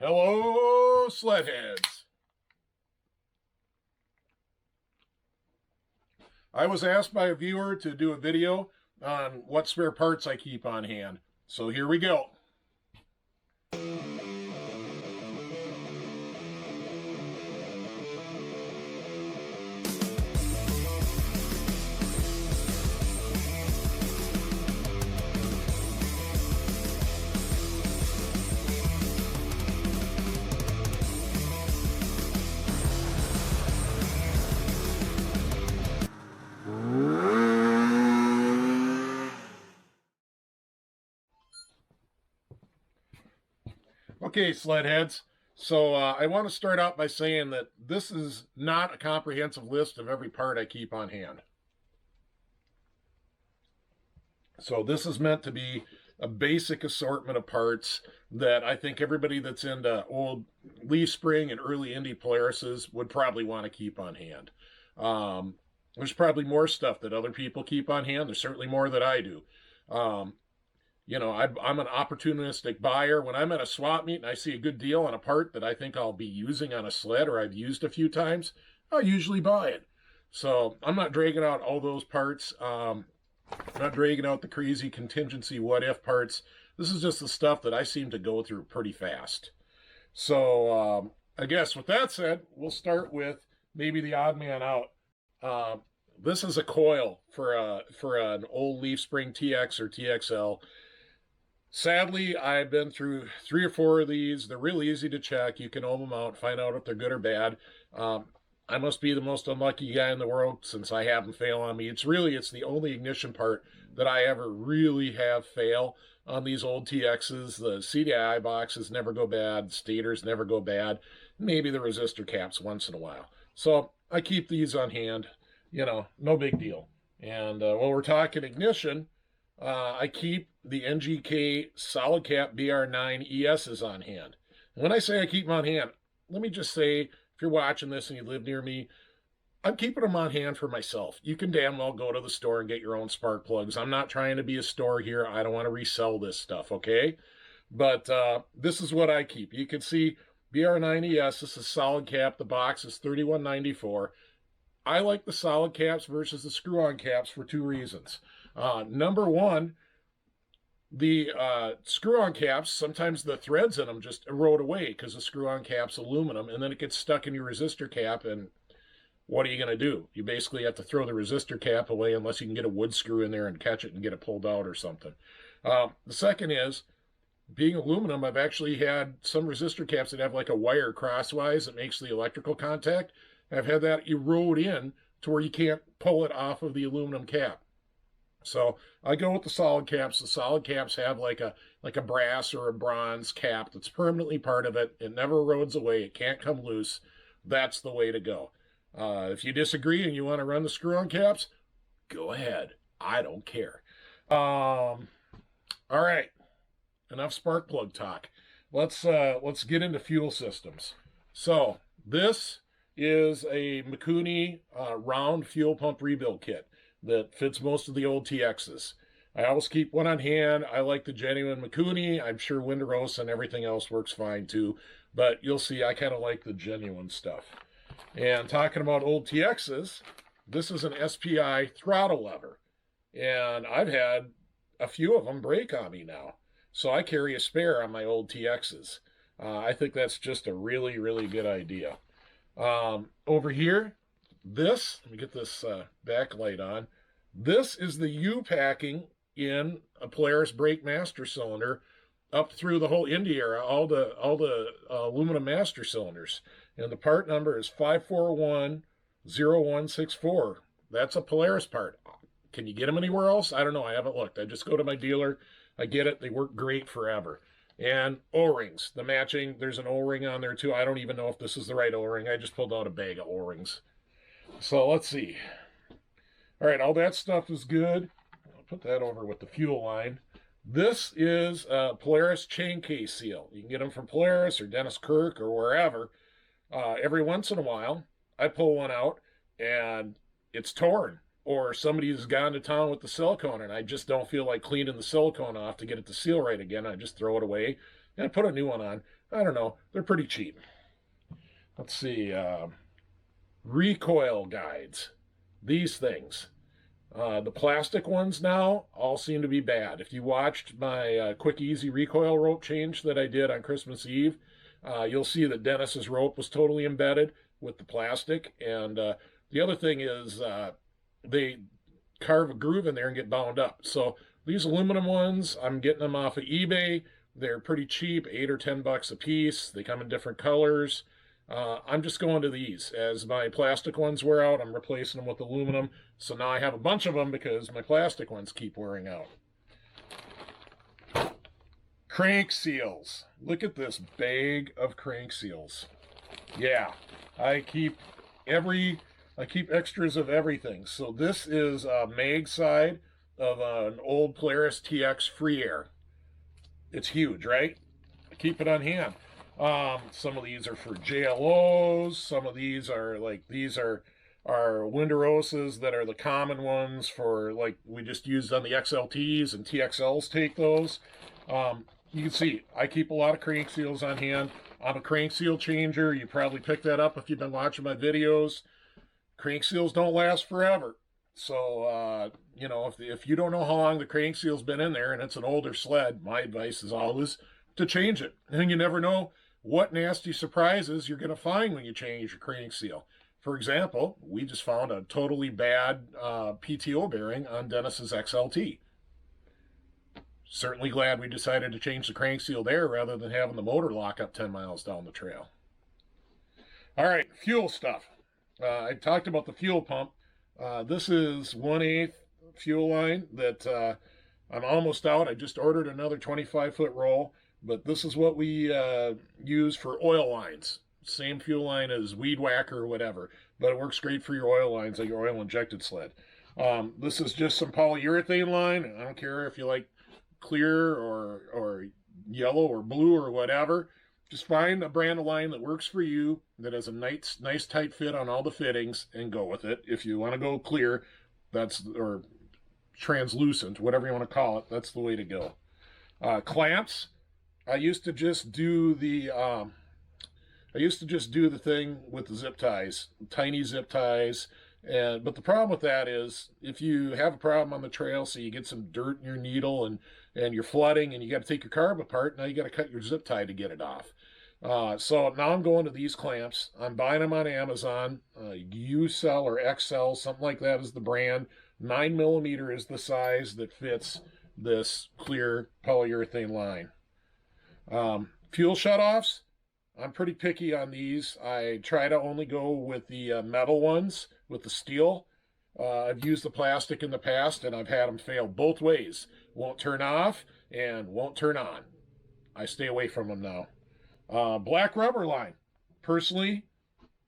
Hello, sledheads. I was asked by a viewer to do a video on what spare parts I keep on hand. So here we go. Okay, sledheads. So I want to start out by saying that this is not a comprehensive list of every part I keep on hand. So this is meant to be a basic assortment of parts that I think everybody that's into old leaf spring and early Indy Polarises would probably want to keep on hand. There's probably more stuff that other people keep on hand. There's certainly more that I do. You know, I'm an opportunistic buyer. When I'm at a swap meet and I see a good deal on a part that I think I'll be using on a sled or I've used a few times, I'll usually buy it. So I'm not dragging out all those parts. I'm not dragging out the crazy contingency what-if parts. This is just the stuff that I seem to go through pretty fast. So I guess with that said, we'll start with maybe the odd man out. This is a coil for an old leaf spring TX or TXL. Sadly, I've been through 3 or 4 of these. They're really easy to check. You can ohm them out, find out if they're good or bad. I must be the most unlucky guy in the world since I have them fail on me. It's the only ignition part that I ever really have fail on these old TXs. The CDI boxes never go bad. Stators never go bad. Maybe the resistor caps once in a while. So I keep these on hand. You know, no big deal. And while we're talking ignition, I keep the NGK solid cap BR9 ESs on hand. And when I say I keep them on hand, let me just say, if you're watching this and you live near me, I'm keeping them on hand for myself. You can damn well go to the store and get your own spark plugs. I'm not trying to be a store here. I don't want to resell this stuff, okay? But this is what I keep. You can see BR9 ES. This is solid cap. The box is $31.94. I like the solid caps versus the screw-on caps for 2 reasons. Number one, the screw-on caps, sometimes the threads in them just erode away because the screw-on cap's aluminum, and then it gets stuck in your resistor cap, and what are you going to do? You basically have to throw the resistor cap away unless you can get a wood screw in there and catch it and get it pulled out or something. The second is, being aluminum, I've actually had some resistor caps that have like a wire crosswise that makes the electrical contact. I've had that erode in to where you can't pull it off of the aluminum cap. So I go with the solid caps. The solid caps have like a brass or a bronze cap that's permanently part of it. It never erodes away. It can't come loose. That's the way to go. If you disagree and you want to run the screw-on caps, go ahead. I don't care. All right. Enough spark plug talk. Let's get into fuel systems. So this is a Mikuni round fuel pump rebuild kit that fits most of the old TXs. I always keep one on hand. I like the genuine Mikuni. I'm sure Winderosa and everything else works fine too, but you'll see I kind of like the genuine stuff. And talking about old TXs, this is an SPI throttle lever, and I've had a few of them break on me now, so I carry a spare on my old TXs. I think that's just a really, really good idea. Over here, let me get this backlight on. This is the U-packing in a Polaris brake master cylinder up through the whole Indy era, all the aluminum master cylinders. And the part number is 5410164. That's a Polaris part. Can you get them anywhere else? I don't know. I haven't looked. I just go to my dealer. I get it. They work great forever. And O-rings, the matching, there's an O-ring on there too. I don't even know if this is the right O-ring. I just pulled out a bag of O-rings. So let's see. All right, all that stuff is good. I'll put that over with the fuel line. This is a Polaris chain case seal. You can get them from Polaris or Dennis Kirk or wherever. Every once in a while, I pull one out and it's torn. Or somebody's gone to town with the silicone and I just don't feel like cleaning the silicone off to get it to seal right again. I just throw it away. and I put a new one on. I don't know. They're pretty cheap. Let's see. Recoil guides. These things. The plastic ones now all seem to be bad. If you watched my quick, easy recoil rope change that I did on Christmas Eve, you'll see that Dennis's rope was totally embedded with the plastic. And the other thing is they carve a groove in there and get bound up. So these aluminum ones, I'm getting them off of eBay. They're pretty cheap, $8 or $10 a piece. They come in different colors. I'm just going to these. As my plastic ones wear out, I'm replacing them with aluminum. So now I have a bunch of them because my plastic ones keep wearing out. Crank seals. Look at this bag of crank seals. Yeah, I keep extras of everything. So this is a mag side of an old Polaris TX Free Air. It's huge, right? I keep it on hand. Some of these are for JLOs. Some of these are Windoroses that are the common ones for, like, we just used on the XLTs, and TXLs take those. You can see I keep a lot of crank seals on hand. I'm a crank seal changer. You probably picked that up if you've been watching my videos. Crank seals don't last forever. So, if you don't know how long the crank seal's been in there and it's an older sled, my advice is always to change it. And you never know what nasty surprises you're going to find when you change your crank seal. For example, we just found a totally bad PTO bearing on Dennis's XLT. Certainly glad we decided to change the crank seal there rather than having the motor lock up 10 miles down the trail. All right, fuel stuff. I talked about the fuel pump. This is 1/8 fuel line that I'm almost out. I just ordered another 25-foot roll, but this is what we use for oil lines. Same fuel line as Weed Whacker or whatever, but it works great for your oil lines, like your oil injected sled. This is just some polyurethane line. I don't care if you like clear or yellow or blue or whatever. Just find a brand of line that works for you, that has a nice tight fit on all the fittings, and go with it. If you want to go clear, or translucent, whatever you want to call it, that's the way to go. Clamps. I used to just do the thing with the zip ties, tiny zip ties. But the problem with that is if you have a problem on the trail, so you get some dirt in your needle and you're flooding and you got to take your carb apart, now you got to cut your zip tie to get it off. So now I'm going to these clamps. I'm buying them on Amazon. U-Cell or XL, something like that is the brand. 9mm is the size that fits this clear polyurethane line. Fuel shutoffs. I'm pretty picky on these. I try to only go with the metal ones, with the steel. I've used the plastic in the past, and I've had them fail both ways. Won't turn off and won't turn on. I stay away from them now. Black rubber line. Personally,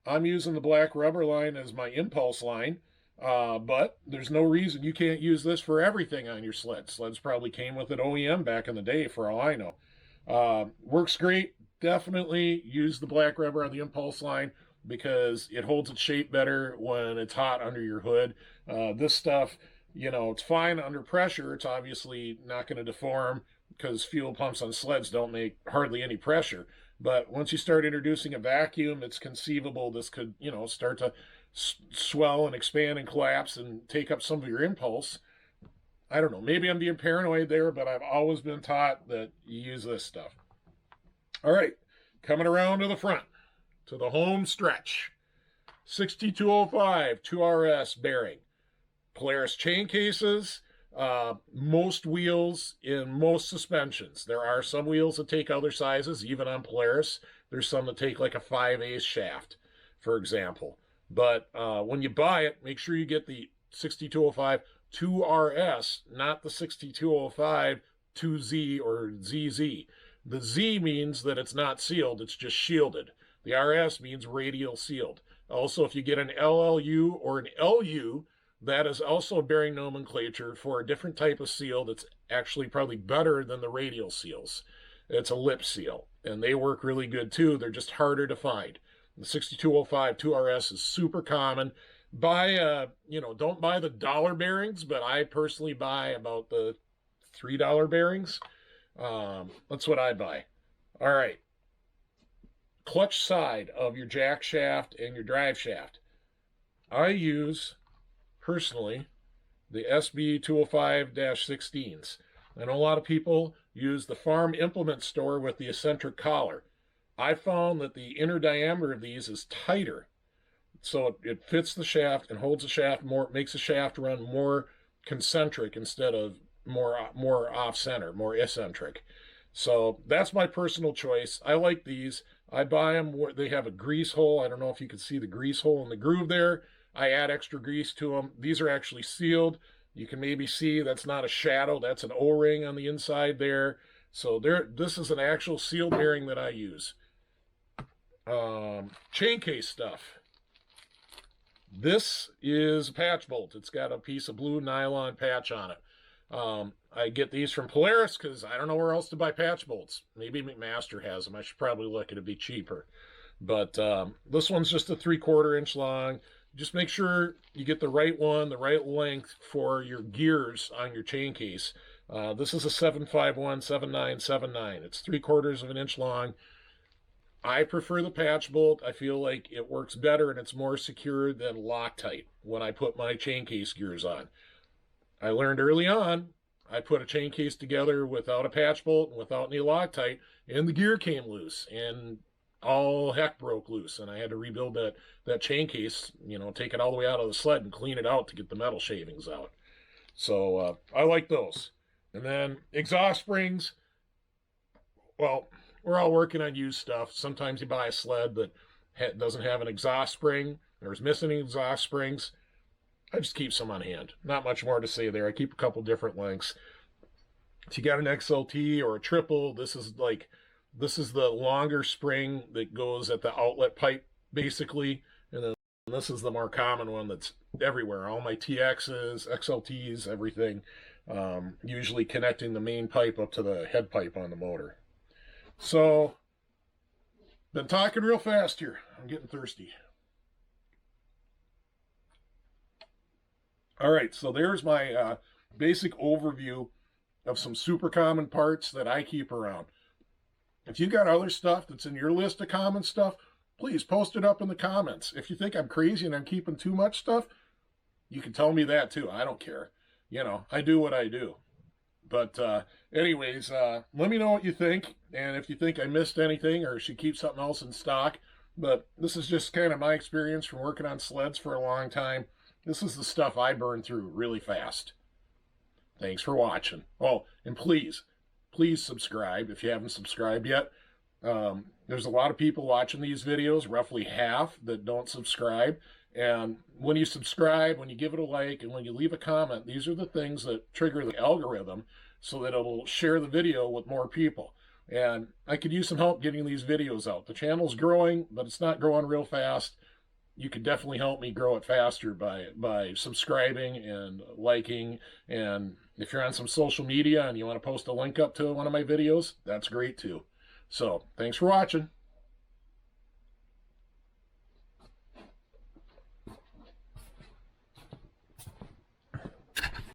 I'm using the black rubber line as my impulse line, but there's no reason you can't use this for everything on your sled. Sleds probably came with it OEM back in the day, for all I know. Works great. Definitely use the black rubber on the impulse line because it holds its shape better when it's hot under your hood. This stuff, it's fine under pressure. It's obviously not going to deform because fuel pumps on sleds don't make hardly any pressure. But once you start introducing a vacuum, it's conceivable this could, start to swell and expand and collapse and take up some of your impulse. I don't know. Maybe I'm being paranoid there, but I've always been taught that you use this stuff. All right, coming around to the front, to the home stretch. 6205 2RS bearing. Polaris chain cases, most wheels in most suspensions. There are some wheels that take other sizes, even on Polaris. There's some that take like a 5/8 shaft, for example. But when you buy it, make sure you get the 6205 2RS, not the 6205 2Z or ZZ. The Z means that it's not sealed, it's just shielded. The RS means radial sealed. Also, if you get an LLU or an LU, that is also bearing nomenclature for a different type of seal that's actually probably better than the radial seals. It's a lip seal, and they work really good too. They're just harder to find. The 6205 2RS is super common. Don't buy the dollar bearings, but I personally buy about the $3 bearings. That's what I buy. All right. Clutch side of your jack shaft and your drive shaft. I use, personally, the SB 205-16s. I know a lot of people use the farm implement store with the eccentric collar. I found that the inner diameter of these is tighter, so it fits the shaft and holds the shaft more, makes the shaft run more concentric instead of more off center, more eccentric. So that's my personal choice. I like these. I buy them where they have a grease hole. I don't know if you can see the grease hole in the groove there. I add extra grease to them. These are actually sealed. You can maybe see that's not a shadow. That's an O-ring on the inside there. So this is an actual sealed bearing that I use. Chain case stuff. This is a patch bolt. It's got a piece of blue nylon patch on it. I get these from Polaris because I don't know where else to buy patch bolts. Maybe McMaster has them. I should probably look. It'd be cheaper. But this one's just a 3/4 inch long. Just make sure you get the right one, the right length for your gears on your chain case. This is a 751 7979. It's 3/4 of an inch long. I prefer the patch bolt. I feel like it works better and it's more secure than Loctite when I put my chain case gears on. I learned early on, I put a chain case together without a patch bolt and without any Loctite, and the gear came loose and all heck broke loose, and I had to rebuild that chain case, take it all the way out of the sled and clean it out to get the metal shavings out. So I like those. And then exhaust springs, well, we're all working on used stuff. Sometimes you buy a sled that doesn't have an exhaust spring, or is missing exhaust springs. I just keep some on hand. Not much more to say there. I keep a couple different lengths. If you got an XLT or a triple, this is the longer spring that goes at the outlet pipe, basically. And then this is the more common one that's everywhere. All my TXs, XLTs, everything, usually connecting the main pipe up to the head pipe on the motor. So, been talking real fast here. I'm getting thirsty. All right, so there's my basic overview of some super common parts that I keep around. If you got other stuff that's in your list of common stuff, please post it up in the comments. If you think I'm crazy and I'm keeping too much stuff, you can tell me that too. I don't care. I do what I do. But anyways, let me know what you think. And if you think I missed anything or should keep something else in stock. But this is just kind of my experience from working on sleds for a long time. This is the stuff I burn through really fast. Thanks for watching. Oh, and please subscribe if you haven't subscribed yet. There's a lot of people watching these videos, roughly half, that don't subscribe. And when you subscribe, when you give it a like, and when you leave a comment, these are the things that trigger the algorithm so that it'll share the video with more people. And I could use some help getting these videos out. The channel's growing, but it's not growing real fast. You could definitely help me grow it faster by subscribing and liking. And if you're on some social media and you want to post a link up to one of my videos, that's great too. So thanks for watching.